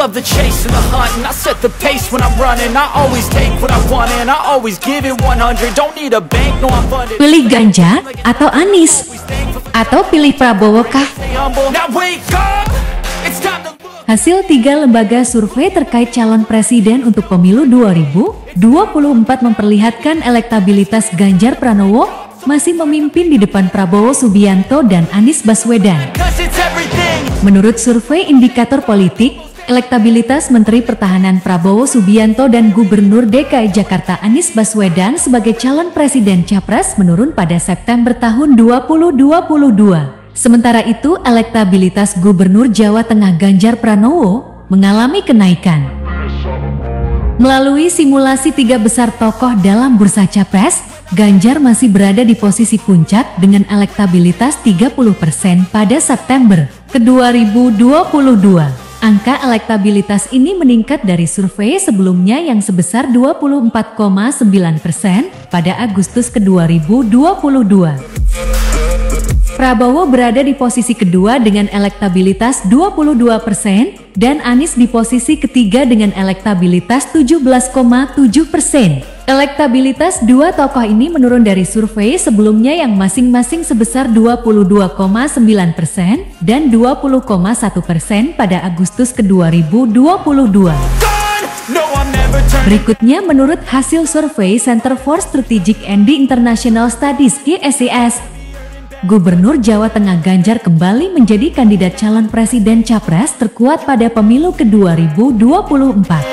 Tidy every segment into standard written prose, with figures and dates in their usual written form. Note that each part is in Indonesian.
love the chase and the hunt, and I set the pace when I'm running. I always take what I want and I always give it 100. Don't need a bank, no I'm funded. Pilih Ganjar atau Anies? Atau pilih Prabowo kah? Now wake up, it's time to look. Hasil 3 lembaga survei terkait calon presiden untuk pemilu 2024 memperlihatkan elektabilitas Ganjar Pranowo masih memimpin di depan Prabowo Subianto dan Anies Baswedan. Menurut survei indikator politik, elektabilitas Menteri Pertahanan Prabowo Subianto dan Gubernur DKI Jakarta Anies Baswedan sebagai calon presiden capres menurun pada September tahun 2022. Sementara itu, elektabilitas Gubernur Jawa Tengah Ganjar Pranowo mengalami kenaikan. Melalui simulasi 3 besar tokoh dalam bursa capres, Ganjar masih berada di posisi puncak dengan elektabilitas 30% pada September ke 2022. Angka elektabilitas ini meningkat dari survei sebelumnya yang sebesar 24,9% pada Agustus ke 2022. Prabowo berada di posisi kedua dengan elektabilitas 22% dan Anies di posisi ketiga dengan elektabilitas 17,7%. Elektabilitas dua tokoh ini menurun dari survei sebelumnya yang masing-masing sebesar 22,9% dan 20,1% pada Agustus ke 2022. Berikutnya menurut hasil survei Center for Strategic and International Studies (CSIS), Gubernur Jawa Tengah Ganjar kembali menjadi kandidat calon presiden capres terkuat pada pemilu ke 2024.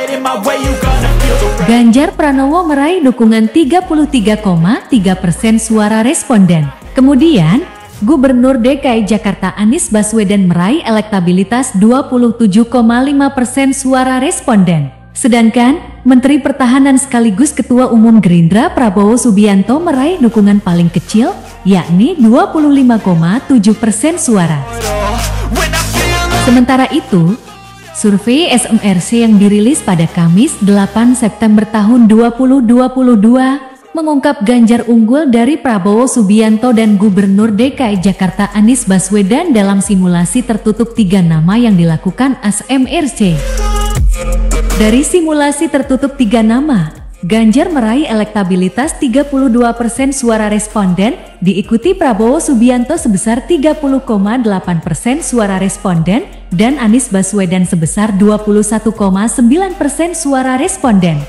Ganjar Pranowo meraih dukungan 33,3% suara responden. Kemudian, Gubernur DKI Jakarta Anies Baswedan meraih elektabilitas 27,5% suara responden. Sedangkan, Menteri Pertahanan sekaligus Ketua Umum Gerindra Prabowo Subianto meraih dukungan paling kecil, yakni 25,7% suara. Sementara itu, survei SMRC yang dirilis pada Kamis 8 September tahun 2022 mengungkap Ganjar unggul dari Prabowo Subianto dan Gubernur DKI Jakarta Anies Baswedan dalam simulasi tertutup 3 nama yang dilakukan SMRC. Dari simulasi tertutup 3 nama, Ganjar meraih elektabilitas 32% suara responden, diikuti Prabowo Subianto sebesar 30,8% suara responden, dan Anies Baswedan sebesar 21,9% suara responden.